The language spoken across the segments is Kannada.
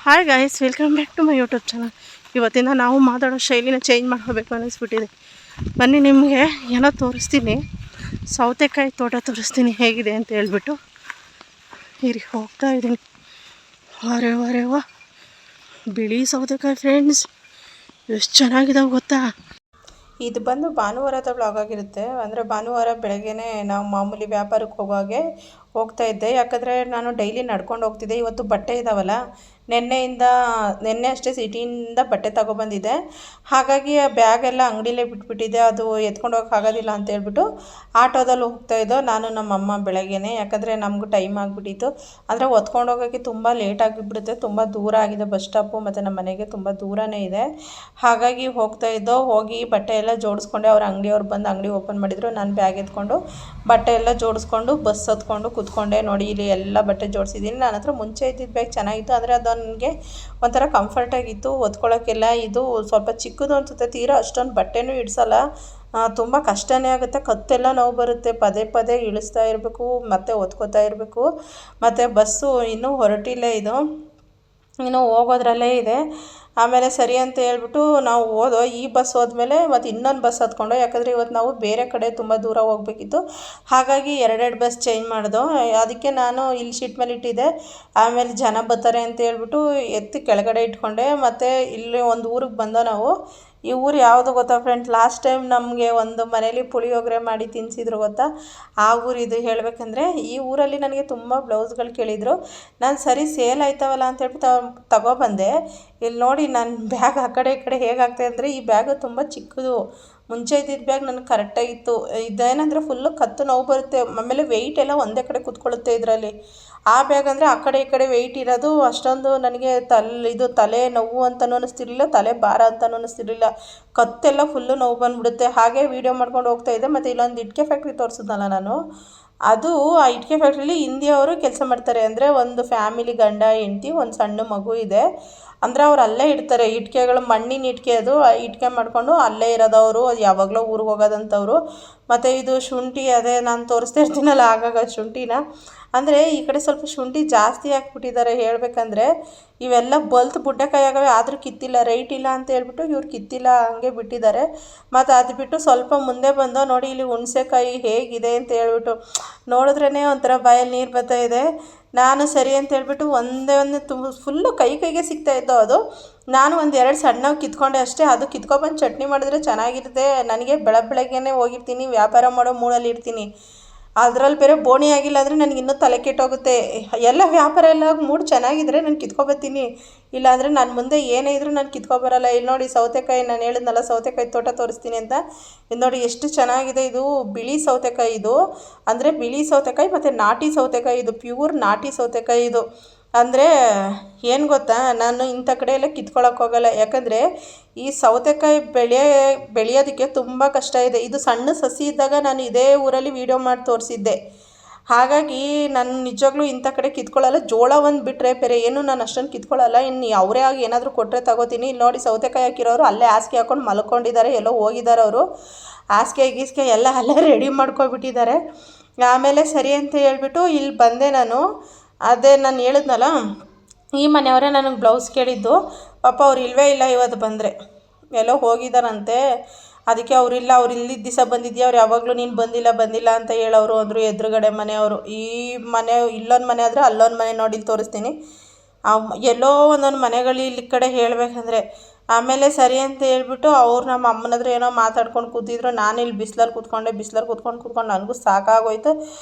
Hi guys, welcome back to my YouTube channel. ಇವತ್ತಿಂದ ನಾವು ಮಾತಾಡೋ ಶೈಲಿನ ಚೇಂಜ್ ಮಾಡಬೇಕು ಅನ್ನಿಸ್ಬಿಟ್ಟಿದೆ. ಬನ್ನಿ, ನಿಮಗೆ ಏನೋ ತೋರಿಸ್ತೀನಿ. ಸೌತೆಕಾಯಿ ತೋಟ ತೋರಿಸ್ತೀನಿ ಹೇಗಿದೆ ಅಂತ ಹೇಳ್ಬಿಟ್ಟು. ಇರಿ, ಹೋಗ್ತಾ ಇದ್ದೀನಿ. ಅರೆ ವಾ, ಬಿಳಿ ಸೌತೆಕಾಯಿ ಫ್ರೆಂಡ್ಸ್, ಎಷ್ಟು ಚೆನ್ನಾಗಿದಾವೆ ಗೊತ್ತಾ. ಇದು ಬಂದು ಭಾನುವಾರದ ವ್ಲಾಗ್ ಆಗಿರುತ್ತೆ. ಅಂದರೆ ಭಾನುವಾರ ಬೆಳಗ್ಗೆನೇ ನಾವು ಮಾಮೂಲಿ ವ್ಯಾಪಾರಕ್ಕೆ ಹೋಗ್ತಾ ಇದ್ದೆ. ಯಾಕಂದರೆ ನಾನು ಡೈಲಿ ನಡ್ಕೊಂಡು ಹೋಗ್ತಿದ್ದೆ. ಇವತ್ತು ಬಟ್ಟೆ ಇದ್ದಾವಲ್ಲ, ನಿನ್ನೆ ಅಷ್ಟೇ ಸಿಟಿಯಿಂದ ಬಟ್ಟೆ ತಗೊಬಂದಿದ್ದೆ. ಹಾಗಾಗಿ ಆ ಬ್ಯಾಗೆಲ್ಲ ಅಂಗಡಿಲೇ ಬಿಟ್ಬಿಟ್ಟಿದ್ದೆ. ಅದು ಎತ್ಕೊಂಡು ಹೋಗೋಕ್ಕಾಗೋದಿಲ್ಲ ಅಂತ ಹೇಳ್ಬಿಟ್ಟು ಆಟೋದಲ್ಲಿ ಹೋಗ್ತಾಯಿದ್ದೋ ನಾನು ನಮ್ಮಮ್ಮ ಬೆಳಗ್ಗೆನೇ. ಯಾಕಂದರೆ ನಮಗೂ ಟೈಮ್ ಆಗಿಬಿಟ್ಟಿತ್ತು. ಅಂದರೆ ಹೊತ್ಕೊಂಡು ಹೋಗೋಕ್ಕೆ ತುಂಬ ಲೇಟ್ ಆಗಿಬಿಡುತ್ತೆ. ತುಂಬ ದೂರ ಆಗಿದೆ ಬಸ್ ಸ್ಟಾಪು, ಮತ್ತು ನಮ್ಮ ಮನೆಗೆ ತುಂಬ ದೂರನೇ ಇದೆ. ಹಾಗಾಗಿ ಹೋಗ್ತಾಯಿದ್ದೋ. ಹೋಗಿ ಬಟ್ಟೆ ಎಲ್ಲ ಜೋಡಿಸ್ಕೊಂಡೆ. ಅವ್ರ ಅಂಗಡಿಯವ್ರು ಬಂದು ಅಂಗಡಿ ಓಪನ್ ಮಾಡಿದರು. ನಾನು ಬ್ಯಾಗ್ ಎತ್ಕೊಂಡು ಬಟ್ಟೆ ಎಲ್ಲ ಜೋಡಿಸ್ಕೊಂಡು ಬಸ್ ಹತ್ಕೊಂಡು ಕೂತ್ಕೊಂಡೆ. ನೋಡಿ, ಇಲ್ಲಿ ಎಲ್ಲ ಬಟ್ಟೆ ಜೋಡಿಸಿದ್ದೀನಿ. ನನ್ನ ಹತ್ರ ಮುಂಚೆ ಇದ್ದಿದ್ದು ಬ್ಯಾಗ್ ಚೆನ್ನಾಗಿತ್ತು, ಆದರೆ ಅದು ನನಗೆ ಒಂಥರ ಕಂಫರ್ಟಾಗಿತ್ತು ಹೊತ್ಕೊಳ್ಳೋಕ್ಕೆಲ್ಲ. ಇದು ಸ್ವಲ್ಪ ಚಿಕ್ಕದು ಅನಿಸುತ್ತೆ. ತೀರಾ ಅಷ್ಟೊಂದು ಬಟ್ಟೆನೂ ಇಡಿಸಲ್ಲ. ತುಂಬ ಕಷ್ಟನೇ ಆಗುತ್ತೆ. ಕತ್ತೆಲ್ಲ ನೋವು ಬರುತ್ತೆ. ಪದೇ ಇಳಿಸ್ತಾ ಇರಬೇಕು, ಮತ್ತು ಹೊತ್ಕೋತಾ ಇರಬೇಕು. ಮತ್ತು ಬಸ್ಸು ಇನ್ನೂ ಹೊರಟಿಲ್ಲ, ಇದು ಇನ್ನೂ ಹೋಗೋದ್ರಲ್ಲೇ ಇದೆ. ಆಮೇಲೆ ಸರಿ ಅಂತ ಹೇಳ್ಬಿಟ್ಟು ನಾವು ಈ ಬಸ್ ಹೋದ್ಮೇಲೆ ಮತ್ತು ಇನ್ನೊಂದು ಬಸ್ ಹತ್ಕೊಂಡು, ಯಾಕಂದರೆ ಇವತ್ತು ನಾವು ಬೇರೆ ಕಡೆ ತುಂಬ ದೂರ ಹೋಗಬೇಕಿತ್ತು. ಹಾಗಾಗಿ ಎರಡೆರಡು ಬಸ್ ಚೇಂಜ್ ಮಾಡಿದೋ. ಅದಕ್ಕೆ ನಾನು ಇಲ್ಲಿ ಶೀಟ್ ಮೇಲೆ ಇಟ್ಟಿದ್ದೆ. ಆಮೇಲೆ ಜನ ಬರ್ತಾರೆ ಅಂತ ಹೇಳ್ಬಿಟ್ಟು ಎತ್ತಿ ಕೆಳಗಡೆ ಇಟ್ಕೊಂಡೆ. ಮತ್ತು ಇಲ್ಲಿ ಒಂದು ಊರಿಗೆ ಬಂದೋ ನಾವು. ಈ ಊರು ಯಾವುದು ಗೊತ್ತಾ ಫ್ರೆಂಡ್ಸ್? ಲಾಸ್ಟ್ ಟೈಮ್ ನಮಗೆ ಒಂದು ಮನೇಲಿ ಪುಳಿಯೋಗರೆ ಮಾಡಿ ತಿನ್ನಿಸಿದ್ರು ಗೊತ್ತಾ, ಆ ಊರಿದು. ಹೇಳಬೇಕಂದ್ರೆ ಈ ಊರಲ್ಲಿ ನನಗೆ ತುಂಬ ಬ್ಲೌಸ್ಗಳು ಕೇಳಿದರು. ನಾನು ಸರಿ ಸೇಲ್ ಆಯ್ತವಲ್ಲ ಅಂತ ಹೇಳ್ಬಿಟ್ಟು ತಗೊಬಂದೆ. ಇಲ್ಲಿ ನೋಡಿ, ನನ್ನ ಬ್ಯಾಗ್ ಆ ಕಡೆ ಈ ಕಡೆ ಹೇಗಾಗ್ತಾಯಿದೆ ಅಂದರೆ, ಈ ಬ್ಯಾಗು ತುಂಬ ಚಿಕ್ಕದು. ಮುಂಚೆ ಇದ್ದಿದ್ದ ಬ್ಯಾಗ್ ನನಗೆ ಕರೆಕ್ಟಾಗಿತ್ತು. ಇದೇನಂದರೆ ಫುಲ್ಲು ಕತ್ತು ನೋವು ಬರುತ್ತೆ. ಆಮೇಲೆ ವೆಯ್ಟ್ ಎಲ್ಲ ಒಂದೇ ಕಡೆ ಕೂತ್ಕೊಳ್ಳುತ್ತೆ ಇದರಲ್ಲಿ. ಆ ಬ್ಯಾಗ್ ಅಂದರೆ ಆ ಕಡೆ ಈ ಕಡೆ ವೆಯ್ಟ್ ಇರೋದು. ಅಷ್ಟೊಂದು ನನಗೆ ತಲೆ ನೋವು ಅಂತಲೂ ಅನ್ನಿಸ್ತಿರ್ಲಿಲ್ಲ, ತಲೆ ಭಾರ ಅಂತಲೂ ಅನ್ನಿಸ್ತಿರ್ಲಿಲ್ಲ. ಕತ್ತೆಲ್ಲ ಫುಲ್ಲು ನೋವು ಬಂದುಬಿಡುತ್ತೆ. ಹಾಗೆ ವೀಡಿಯೋ ಮಾಡ್ಕೊಂಡು ಹೋಗ್ತಾಯಿದ್ದೆ. ಮತ್ತು ಇಲ್ಲೊಂದು ಇಟ್ಟಿಗೆ ಫ್ಯಾಕ್ಟ್ರಿ ತೋರಿಸಿದ್ನಲ್ಲ ನಾನು, ಅದು ಆ ಇಟ್ಟಿಗೆ ಫ್ಯಾಕ್ಟ್ರಿಲಿ ಹಿಂದಿಯವರು ಕೆಲಸ ಮಾಡ್ತಾರೆ. ಅಂದರೆ ಒಂದು ಫ್ಯಾಮಿಲಿ, ಗಂಡ ಹೆಂಡ್ತಿ, ಒಂದು ಸಣ್ಣ ಮಗು ಇದೆ. ಅಂದರೆ ಅವ್ರು ಅಲ್ಲೇ ಇಡ್ತಾರೆ ಇಟ್ಟಿಗೆಗಳು. ಮಣ್ಣಿನ ಇಟ್ಟಿಗೆ ಅದು. ಇಟ್ಟಿಗೆ ಮಾಡಿಕೊಂಡು ಅಲ್ಲೇ ಇರೋದವರು. ಅದು ಯಾವಾಗಲೂ ಊರಿಗೆ ಹೋಗೋದಂಥವ್ರು. ಮತ್ತು ಇದು ಶುಂಠಿ, ಅದೇ ನಾನು ತೋರಿಸ್ತಾ ಇರ್ತೀನಲ್ಲ ಆಗಾಗ ಶುಂಠಿನ. ಅಂದರೆ ಈ ಕಡೆ ಸ್ವಲ್ಪ ಶುಂಠಿ ಜಾಸ್ತಿ ಹಾಕ್ಬಿಟ್ಟಿದ್ದಾರೆ. ಹೇಳಬೇಕಂದ್ರೆ ಇವೆಲ್ಲ ಬುಡ್ಡೆಕಾಯಿ ಆಗವೆ, ಆದರೂ ಕಿತ್ತಿಲ್ಲ. ರೈಟ್ ಇಲ್ಲ ಅಂತ ಹೇಳ್ಬಿಟ್ಟು ಇವ್ರು ಕಿತ್ತಿಲ್ಲ, ಹಂಗೆ ಬಿಟ್ಟಿದ್ದಾರೆ. ಮತ್ತು ಅದು ಬಿಟ್ಟು ಸ್ವಲ್ಪ ಮುಂದೆ ಬಂದೋ ನೋಡಿ, ಇಲ್ಲಿ ಹುಣಸೆಕಾಯಿ ಹೇಗಿದೆ ಅಂತ ಹೇಳ್ಬಿಟ್ಟು ನೋಡಿದ್ರೇ ಒಂಥರ ಬಾಯಲ್ಲಿ ನೀರು ಬರ್ತಾಯಿದೆ. ನಾನು ಸರಿ ಅಂತ ಹೇಳ್ಬಿಟ್ಟು ಒಂದೇ ಫುಲ್ಲು ಕೈಗೆ ಸಿಗ್ತಾಯಿದ್ದೋ ಅದು. ನಾನು ಒಂದು 2 ಸಣ್ಣವು ಕಿತ್ಕೊಂಡೆ ಅಷ್ಟೇ. ಅದು ಕಿತ್ಕೊಬಂದು ಚಟ್ನಿ ಮಾಡಿದ್ರೆ ಚೆನ್ನಾಗಿರುತ್ತೆ. ನನಗೆ ಬೆಳಗ್ಗೆನೇ ಹೋಗಿರ್ತೀನಿ, ವ್ಯಾಪಾರ ಮಾಡೋ ಮೂಡಲ್ಲಿ ಇರ್ತೀನಿ. ಅದರಲ್ಲಿ ಬೇರೆ ಬೋಣಿ ಆಗಿಲ್ಲ ಅಂದರೆ ನನಗೆ ಇನ್ನೂ ತಲೆ ಕೆಟ್ಟೋಗುತ್ತೆ. ಎಲ್ಲ ವ್ಯಾಪಾರ ಎಲ್ಲ ಮೂಡ್ ಚೆನ್ನಾಗಿದ್ರೆ ನಾನು ಕಿತ್ಕೊಬತ್ತೀನಿ. ಇಲ್ಲಾಂದರೆ ನನ್ನ ಮುಂದೆ ಏನೇ ಇದ್ದರೂ ನಾನು ಕಿತ್ಕೊಬರಲ್ಲ. ಇಲ್ಲಿ ನೋಡಿ ಸೌತೆಕಾಯಿ, ನಾನು ಹೇಳಿದ್ನಲ್ಲ ಸೌತೆಕಾಯಿ ತೋಟ ತೋರಿಸ್ತೀನಿ ಅಂತ. ಇದು ನೋಡಿ ಎಷ್ಟು ಚೆನ್ನಾಗಿದೆ. ಇದು ಬಿಳಿ ಸೌತೆಕಾಯಿ. ಇದು ಅಂದರೆ ಬಿಳಿ ಸೌತೆಕಾಯಿ ಮತ್ತು ನಾಟಿ ಸೌತೆಕಾಯಿ. ಇದು ಪ್ಯೂರ್ ನಾಟಿ ಸೌತೆಕಾಯಿ. ಇದು ಅಂದರೆ ಏನು ಗೊತ್ತಾ, ನಾನು ಇಂಥ ಕಡೆ ಎಲ್ಲ ಕಿತ್ಕೊಳ್ಳೋಕೆ ಹೋಗಲ್ಲ. ಯಾಕಂದರೆ ಈ ಸೌತೆಕಾಯಿ ಬೆಳೆಯೋದಕ್ಕೆ ತುಂಬ ಕಷ್ಟ ಇದೆ. ಇದು ಸಣ್ಣ ಸಸಿ ಇದ್ದಾಗ ನಾನು ಇದೇ ಊರಲ್ಲಿ ವೀಡಿಯೋ ಮಾಡಿ ತೋರಿಸಿದ್ದೆ. ಹಾಗಾಗಿ ನಾನು ನಿಜವಾಗ್ಲೂ ಇಂಥ ಕಡೆ ಕಿತ್ಕೊಳ್ಳಲ್ಲ. ಜೋಳ ಒಂದು ಬಿಟ್ಟರೆ ಬೇರೆ ಏನು ನಾನು ಅಷ್ಟೊಂದು ಕಿತ್ಕೊಳ್ಳಲ್ಲ. ಇನ್ನು ಅವರೇ ಆಗಿ ಏನಾದರೂ ಕೊಟ್ಟರೆ ತಗೋತೀನಿ. ಇಲ್ಲಿ ನೋಡಿ ಸೌತೆಕಾಯಿ ಹಾಕಿರೋರು ಅಲ್ಲೇ ಹಾಸಿಗೆ ಹಾಕ್ಕೊಂಡು ಮಲ್ಕೊಂಡಿದ್ದಾರೆ. ಎಲ್ಲೋ ಹೋಗಿದ್ದಾರೆ ಅವರು. ಹಾಸಿಗೆ ಎಲ್ಲ ಅಲ್ಲೇ ರೆಡಿ ಮಾಡ್ಕೊಬಿಟ್ಟಿದ್ದಾರೆ. ಆಮೇಲೆ ಸರಿ ಅಂತ ಹೇಳ್ಬಿಟ್ಟು ಇಲ್ಲಿ ಬಂದೆ ನಾನು. ಅದೇ ನಾನು ಹೇಳಿದ್ನಲ್ಲ, ಈ ಮನೆಯವರೇ ನನಗೆ ಬ್ಲೌಸ್ ಕೇಳಿದ್ದು. ಪಾಪ ಅವ್ರು ಇಲ್ಲವೇ ಇಲ್ಲ ಇವತ್ತು. ಬಂದರೆ ಎಲ್ಲೋ ಹೋಗಿದ್ದಾರಂತೆ. ಅದಕ್ಕೆ ಅವರಿಲ್ಲ. ಅವ್ರು ಇಲ್ಲಿದ್ದ ದಿವಸ ಬಂದಿದ್ಯಾ, ಅವ್ರು ಯಾವಾಗಲೂ ನೀನು ಬಂದಿಲ್ಲ ಅಂತ ಹೇಳೋರು ಅಂದರು. ಎದುರುಗಡೆ ಮನೆಯವರು. ಈ ಮನೆ ಇಲ್ಲೊಂದು ಮನೆ ಆದರೆ ಅಲ್ಲೊಂದು ಮನೆ ನೋಡಿ ಇಲ್ಲಿ ಎಲ್ಲೋ ಒಂದೊಂದು ಮನೆಗಳು ಇಲ್ಲಿ ಕಡೆ ಹೇಳಬೇಕಂದ್ರೆ. ಆಮೇಲೆ ಸರಿ ಅಂತ ಹೇಳ್ಬಿಟ್ಟು ಅವ್ರು ನಮ್ಮ ಅಮ್ಮನ ಹತ್ರ ಏನೋ ಮಾತಾಡ್ಕೊಂಡು ಕೂತಿದ್ರು. ನಾನು ಇಲ್ಲಿ ಬಿಸಿಲಲ್ಲಿ ಕೂತ್ಕೊಂಡು ನನಗೂ ಸಾಕಾಗೋಯ್ತು.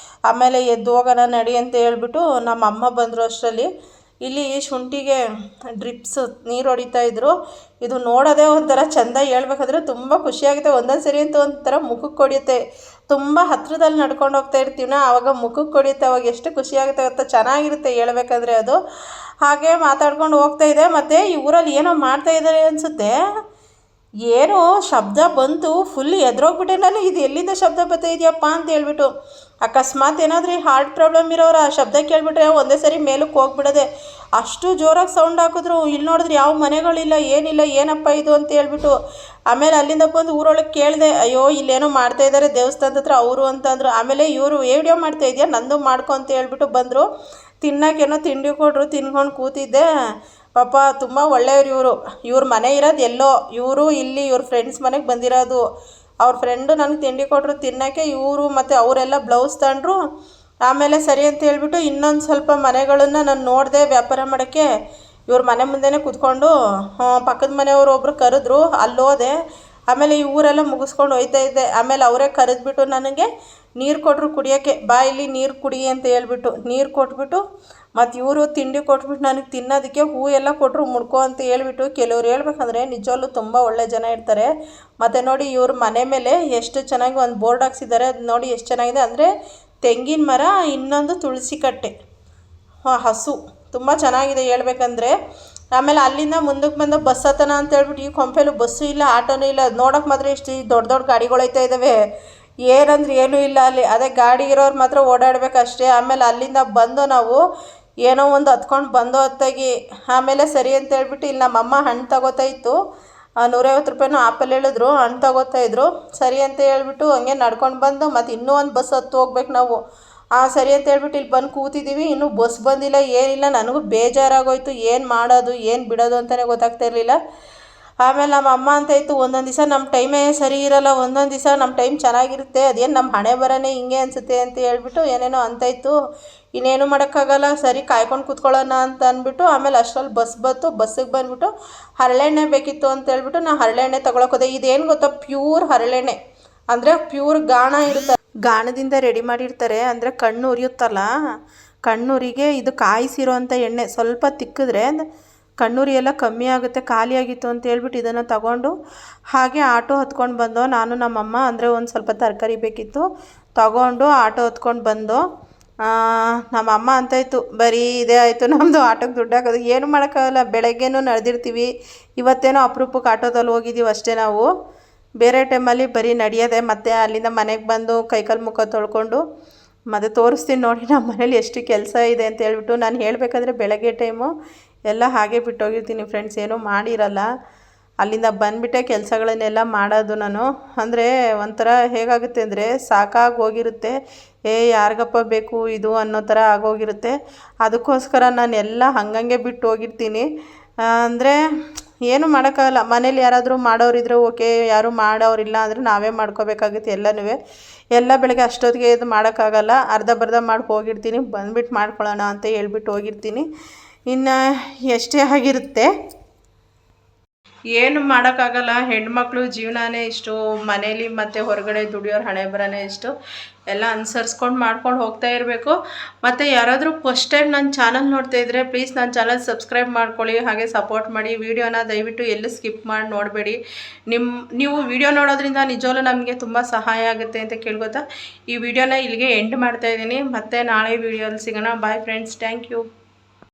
ಆಮೇಲೆ ಎದ್ದು ಹೋಗೋಣ ನಡಿ ಅಂತ ಹೇಳ್ಬಿಟ್ಟು ನಮ್ಮ ಅಮ್ಮ ಬಂದರು ಅಷ್ಟರಲ್ಲಿ. ಇಲ್ಲಿ ಶುಂಠಿಗೆ ಡ್ರಿಪ್ಸ್ ನೀರು ಹೊಡಿತಾಯಿದ್ರು. ಇದು ನೋಡೋದೇ ಒಂಥರ ಚೆಂದ. ಹೇಳ್ಬೇಕಾದ್ರೆ ತುಂಬ ಖುಷಿಯಾಗುತ್ತೆ. ಒಂದೊಂದು ಸರಿ ಅಂತೂ ಒಂಥರ ಮುಖಕ್ಕೆ ಹೊಡೆಯುತ್ತೆ. ತುಂಬ ಹತ್ರದಲ್ಲಿ ನಡ್ಕೊಂಡು ಹೋಗ್ತಾ ಇರ್ತೀವಿ, ಆವಾಗ ಮುಖಕ್ಕೆ ಹೊಡೆಯುತ್ತೆ. ಅವಾಗ ಎಷ್ಟು ಖುಷಿಯಾಗುತ್ತೆ ಗೊತ್ತಾ, ಚೆನ್ನಾಗಿರುತ್ತೆ ಹೇಳ್ಬೇಕಾದ್ರೆ ಅದು. ಹಾಗೆ ಮಾತಾಡ್ಕೊಂಡು ಹೋಗ್ತಾಯಿದ್ದೆ. ಮತ್ತು ಈ ಊರಲ್ಲಿ ಏನೋ ಮಾಡ್ತಾಯಿದ್ದಾರೆ ಅನಿಸುತ್ತೆ. ಏನೋ ಶಬ್ದ ಬಂತು, ಫುಲ್ ಎದ್ರೋಗ್ಬಿಟ್ಟೆ ನಾನು. ಇದು ಎಲ್ಲಿಂದ ಶಬ್ದ ಬರ್ತಾ ಇದೆಯಪ್ಪ ಅಂತ ಹೇಳ್ಬಿಟ್ಟು. ಅಕಸ್ಮಾತ್ ಏನಾದರೂ ಈ ಹಾರ್ಟ್ ಪ್ರಾಬ್ಲಮ್ ಇರೋರು ಆ ಶಬ್ದ ಕೇಳಿಬಿಟ್ರೆ ಒಂದೇ ಸರಿ ಮೇಲಕ್ಕೆ ಹೋಗ್ಬಿಡೋದೆ. ಅಷ್ಟು ಜೋರಾಗಿ ಸೌಂಡ್ ಹಾಕಿದ್ರು. ಇಲ್ಲಿ ನೋಡಿದ್ರೆ ಯಾವ ಮನೆಗಳಿಲ್ಲ, ಏನಿಲ್ಲ, ಏನಪ್ಪ ಇದು ಅಂತ ಹೇಳ್ಬಿಟ್ಟು. ಆಮೇಲೆ ಅಲ್ಲಿಂದ ಬಂದು ಊರೊಳಗೆ ಕೇಳಿದೆ, ಅಯ್ಯೋ ಇಲ್ಲೇನೋ ಮಾಡ್ತಾಯಿದ್ದಾರೆ ದೇವಸ್ಥಾನದ ಹತ್ರ ಅವರು ಅಂತಂದರು. ಆಮೇಲೆ ಇವರು ವಿಡಿಯೋ ಮಾಡ್ತಾಯಿದ್ಯಾ, ನಂದು ಮಾಡ್ಕೊ ಅಂತ ಹೇಳ್ಬಿಟ್ಟು ಬಂದರು. ತಿನ್ನೋಕ್ಕೇನೋ ತಿಂಡಿ ಕೊಟ್ಟರು, ತಿನ್ಕೊಂಡು ಕೂತಿದ್ದೆ. ಪಾಪ ತುಂಬ ಒಳ್ಳೆಯವ್ರು ಇವರು. ಇವ್ರ ಮನೆ ಇರೋದು ಎಲ್ಲೋ, ಇವರು ಇಲ್ಲಿ ಇವ್ರ ಫ್ರೆಂಡ್ಸ್ ಮನೆಗೆ ಬಂದಿರೋದು. ಅವ್ರ ಫ್ರೆಂಡು ನನಗೆ ತಿಂಡಿ ಕೊಟ್ಟರು ತಿನ್ನೋಕ್ಕೆ. ಇವರು ಮತ್ತು ಅವರೆಲ್ಲ ಬ್ಲೌಸ್ ತಗೊಂಡ್ರು. ಆಮೇಲೆ ಸರಿ ಅಂತ ಹೇಳ್ಬಿಟ್ಟು ಇನ್ನೊಂದು ಸ್ವಲ್ಪ ಮನೆಗಳನ್ನು ನಾನು ನೋಡಿದೆ ವ್ಯಾಪಾರ ಮಾಡೋಕ್ಕೆ. ಇವ್ರ ಮನೆ ಮುಂದೆನೇ ಕೂತ್ಕೊಂಡು ಪಕ್ಕದ ಮನೆಯವರು ಒಬ್ಬರು ಕರೆದ್ರು, ಅಲ್ಲೋದೆ. ಆಮೇಲೆ ಈ ಊರೆಲ್ಲ ಮುಗಿಸ್ಕೊಂಡು ಹೋಗ್ತಾ ಇದ್ದೆ. ಆಮೇಲೆ ಅವರೇ ಕರೆದ್ಬಿಟ್ಟು ನನಗೆ ನೀರು ಕೊಟ್ಟರು ಕುಡಿಯೋಕ್ಕೆ. ಬಾ ಇಲ್ಲಿ ನೀರು ಕುಡಿ ಅಂತ ಹೇಳ್ಬಿಟ್ಟು ನೀರು ಕೊಟ್ಬಿಟ್ಟು, ಮತ್ತು ಇವರು ತಿಂಡಿ ಕೊಟ್ಬಿಟ್ಟು ನನಗೆ ತಿನ್ನೋದಕ್ಕೆ ಹೂ ಎಲ್ಲ ಕೊಟ್ಟರು ಮುಡ್ಕೊ ಅಂತ ಹೇಳ್ಬಿಟ್ಟು. ಕೆಲವ್ರು ಹೇಳ್ಬೇಕಂದ್ರೆ ನಿಜವಲ್ಲೂ ತುಂಬ ಒಳ್ಳೆ ಜನ ಇರ್ತಾರೆ. ಮತ್ತು ನೋಡಿ ಇವ್ರ ಮನೆ ಮೇಲೆ ಎಷ್ಟು ಚೆನ್ನಾಗಿ ಒಂದು ಬೋರ್ಡ್ ಹಾಕ್ಸಿದ್ದಾರೆ. ಅದು ನೋಡಿ ಎಷ್ಟು ಚೆನ್ನಾಗಿದೆ ಅಂದರೆ ತೆಂಗಿನ ಮರ, ಇನ್ನೊಂದು ತುಳಸಿ ಕಟ್ಟೆ, ಹಸು, ತುಂಬ ಚೆನ್ನಾಗಿದೆ ಹೇಳ್ಬೇಕಂದ್ರೆ. ಆಮೇಲೆ ಅಲ್ಲಿಂದ ಮುಂದಕ್ಕೆ ಬಂದು ಬಸ್ ಹತ್ತನ ಅಂತ ಹೇಳ್ಬಿಟ್ಟು ಈ ಕೊಂಪೆಲು ಬಸ್ಸು ಇಲ್ಲ, ಆಟೋನೂ ಇಲ್ಲ. ಅದು ನೋಡೋಕೆ ಮಾತ್ರ ಎಷ್ಟು ದೊಡ್ಡ ದೊಡ್ಡ ಗಾಡಿಗಳು ಹೋಯ್ತಾ ಇದ್ದಾವೆ, ಏನಂದ್ರೆ ಏನೂ ಇಲ್ಲ ಅಲ್ಲಿ. ಅದೇ ಗಾಡಿ ಇರೋರು ಮಾತ್ರ ಓಡಾಡಬೇಕಷ್ಟೇ. ಆಮೇಲೆ ಅಲ್ಲಿಂದ ಬಂದು ನಾವು ಏನೋ ಒಂದು ಹತ್ಕೊಂಡು ಬಂದು ಹೊತ್ತಾಗಿ. ಆಮೇಲೆ ಸರಿ ಅಂತ ಹೇಳ್ಬಿಟ್ಟು ಇಲ್ಲಿ ನಮ್ಮಮ್ಮ ಹಣ್ಣು ತಗೋತಾ ಇತ್ತು. 150 ರೂಪಾಯಿನೂ ಆಪಲ್ ಹೇಳಿದ್ರು, ಹಣ್ಣು ತಗೋತಾಯಿದ್ರು. ಸರಿ ಅಂತ ಹೇಳ್ಬಿಟ್ಟು ಹಂಗೆ ನಡ್ಕೊಂಡು ಬಂದು ಮತ್ತು ಇನ್ನೂ ಒಂದು ಬಸ್ ಹತ್ತು ಹೋಗ್ಬೇಕು ನಾವು. ಸರಿ ಅಂತ ಹೇಳ್ಬಿಟ್ಟು ಇಲ್ಲಿ ಬಂದು ಕೂತಿದ್ದೀವಿ. ಇನ್ನೂ ಬಸ್ ಬಂದಿಲ್ಲ, ಏನಿಲ್ಲ. ನನಗೂ ಬೇಜಾರಾಗೋಯ್ತು, ಏನು ಮಾಡೋದು ಏನು ಬಿಡೋದು ಅಂತಲೇ ಗೊತ್ತಾಗ್ತಾ ಇರಲಿಲ್ಲ. ಆಮೇಲೆ ನಮ್ಮ ಅಮ್ಮ ಅಂತ ಇತ್ತು, ಒಂದೊಂದು ದಿವಸ ನಮ್ಮ ಟೈಮೇ ಸರಿ ಇರೋಲ್ಲ, ಒಂದೊಂದು ದಿವಸ ನಮ್ಮ ಟೈಮ್ ಚೆನ್ನಾಗಿರುತ್ತೆ, ಅದೇನು ನಮ್ಮ ಹಣೆ ಬರನೇ ಹಿಂಗೆ ಅನಿಸುತ್ತೆ ಅಂತ ಹೇಳ್ಬಿಟ್ಟು ಏನೇನೋ ಅಂತಾಯಿತ್ತು. ಇನ್ನೇನು ಮಾಡೋಕ್ಕಾಗಲ್ಲ, ಸರಿ ಕಾಯ್ಕೊಂಡು ಕೂತ್ಕೊಳ್ಳೋಣ ಅಂತ ಅಂದ್ಬಿಟ್ಟು. ಆಮೇಲೆ ಅಷ್ಟರಲ್ಲಿ ಬಸ್ ಬಂತು. ಬಸ್ಸಿಗೆ ಬಂದುಬಿಟ್ಟು ಹರಳೆಣ್ಣೆ ಬೇಕಿತ್ತು ಅಂತ ಹೇಳ್ಬಿಟ್ಟು ನಾನು ಹರಳೆಣ್ಣೆ ತೊಗೊಳಕೋದೆ. ಇದೇನು ಗೊತ್ತಾ, ಪ್ಯೂರ್ ಹರಳೆಣ್ಣೆ ಅಂದರೆ ಪ್ಯೂರ್ ಗಾಣ ಇರುತ್ತೆ, ಗಾಣದಿಂದ ರೆಡಿ ಮಾಡಿರ್ತಾರೆ. ಅಂದರೆ ಕಣ್ಣು ಉರಿಯುತ್ತಲ್ಲ, ಕಣ್ಣುರಿಗೆ ಇದು ಕಾಯಿಸಿರೋ ಅಂಥ ಎಣ್ಣೆ ಸ್ವಲ್ಪ ತಿಕ್ಕಿದ್ರೆ ಕಣ್ಣುರಿ ಎಲ್ಲ ಕಮ್ಮಿ ಆಗುತ್ತೆ. ಖಾಲಿಯಾಗಿತ್ತು ಅಂತ ಹೇಳ್ಬಿಟ್ಟು ಇದನ್ನು ತಗೊಂಡು ಹಾಗೆ ಆಟೋ ಹತ್ಕೊಂಡು ಬಂದೋ ನಾನು ನಮ್ಮಮ್ಮ. ಅಂದರೆ ಒಂದು ಸ್ವಲ್ಪ ತರಕಾರಿ ಬೇಕಿತ್ತು, ತಗೊಂಡು ಆಟೋ ಹತ್ಕೊಂಡು ಬಂದು. ನಮ್ಮಮ್ಮ ಅಂತಾಯಿತು, ಬರೀ ಇದೇ ಆಯಿತು ನಮ್ಮದು ಆಟೋಕ್ಕೆ ದುಡ್ಡು ಹಾಕೋದು. ಏನು ಮಾಡೋಕ್ಕಾಗಲ್ಲ, ಬೆಳಗ್ಗೆನೂ ನಡೆದಿರ್ತೀವಿ. ಇವತ್ತೇನೋ ಅಪರೂಪಕ್ಕೆ ಆಟೋದಲ್ಲಿ ಹೋಗಿದ್ದೀವಿ ಅಷ್ಟೇ ನಾವು. ಬೇರೆ ಟೈಮಲ್ಲಿ ಬರೀ ನಡೆಯೋದೆ. ಮತ್ತು ಅಲ್ಲಿಂದ ಮನೆಗೆ ಬಂದು ಕೈಕಾಲು ಮುಖ ತೊಳ್ಕೊಂಡು ಮತ್ತು ತೋರಿಸ್ತೀನಿ ನೋಡಿ ನಮ್ಮ ಮನೇಲಿ ಎಷ್ಟು ಕೆಲಸ ಇದೆ ಅಂತ ಹೇಳ್ಬಿಟ್ಟು. ನಾನು ಹೇಳಬೇಕಾದ್ರೆ ಬೆಳಗ್ಗೆ ಟೈಮು ಎಲ್ಲ ಹಾಗೆ ಬಿಟ್ಟೋಗಿರ್ತೀನಿ ಫ್ರೆಂಡ್ಸ್, ಏನೂ ಮಾಡಿರಲ್ಲ. ಅಲ್ಲಿಂದ ಬಂದುಬಿಟ್ಟೆ ಕೆಲಸಗಳನ್ನೆಲ್ಲ ಮಾಡೋದು ನಾನು. ಅಂದರೆ ಒಂಥರ ಹೇಗಾಗುತ್ತೆ ಅಂದರೆ ಸಾಕಾಗಿ ಹೋಗಿರುತ್ತೆ. ಯಾರಿಗಪ್ಪ ಬೇಕು ಇದು ಅನ್ನೋ ಥರ ಆಗೋಗಿರುತ್ತೆ. ಅದಕ್ಕೋಸ್ಕರ ನಾನು ಎಲ್ಲ ಹಂಗಂಗೆ ಬಿಟ್ಟು ಹೋಗಿರ್ತೀನಿ. ಅಂದರೆ ಏನು ಮಾಡೋಕ್ಕಾಗಲ್ಲ. ಮನೇಲಿ ಯಾರಾದರೂ ಮಾಡೋರಿದ್ರೆ ಓಕೆ, ಯಾರೂ ಮಾಡೋರಿಲ್ಲ ಅಂದರೆ ನಾವೇ ಮಾಡ್ಕೋಬೇಕಾಗುತ್ತೆ ಎಲ್ಲನೂ. ಎಲ್ಲ ಬೆಳಗ್ಗೆ ಅಷ್ಟೊತ್ತಿಗೆ ಇದು ಮಾಡೋಕ್ಕಾಗಲ್ಲ, ಅರ್ಧ ಬರ್ಧ ಮಾಡಿ ಹೋಗಿರ್ತೀನಿ. ಬಂದುಬಿಟ್ಟು ಮಾಡ್ಕೊಳ್ಳೋಣ ಅಂತ ಹೇಳ್ಬಿಟ್ಟು ಹೋಗಿರ್ತೀನಿ. ಇನ್ನು ಎಷ್ಟೇ ಆಗಿರುತ್ತೆ, ಏನು ಮಾಡೋಕ್ಕಾಗಲ್ಲ. ಹೆಣ್ಮಕ್ಳು ಜೀವನನೇ ಇಷ್ಟು, ಮನೇಲಿ ಮತ್ತು ಹೊರಗಡೆ ದುಡಿಯೋರು ಹಣೆ ಬರನೇ ಇಷ್ಟು. ಎಲ್ಲ ಅನುಸರಿಸ್ಕೊಂಡು ಮಾಡ್ಕೊಂಡು ಹೋಗ್ತಾ ಇರಬೇಕು. ಮತ್ತು ಯಾರಾದರೂ ಫಸ್ಟ್ ಟೈಮ್ ನನ್ನ ಚಾನಲ್ ನೋಡ್ತಾ ಇದ್ದರೆ ಪ್ಲೀಸ್ ನನ್ನ ಚಾನಲ್ ಸಬ್ಸ್ಕ್ರೈಬ್ ಮಾಡ್ಕೊಳ್ಳಿ, ಹಾಗೆ ಸಪೋರ್ಟ್ ಮಾಡಿ. ವೀಡಿಯೋನ ದಯವಿಟ್ಟು ಎಲ್ಲೂ ಸ್ಕಿಪ್ ಮಾಡಿ ನೋಡಬೇಡಿ. ನೀವು ವೀಡಿಯೋ ನೋಡೋದ್ರಿಂದ ನಿಜವಲ್ಲೂ ನಮಗೆ ತುಂಬ ಸಹಾಯ ಆಗುತ್ತೆ ಅಂತ ಕೇಳ್ಕೊತಾ ಈ ವಿಡಿಯೋನ ಇಲ್ಲಿಗೆ ಎಂಡ್ ಮಾಡ್ತಾಯಿದ್ದೀನಿ. ಮತ್ತು ನಾಳೆ ವೀಡಿಯೋಲ್ಲಿ ಸಿಗೋಣ. Bye friends, thank you.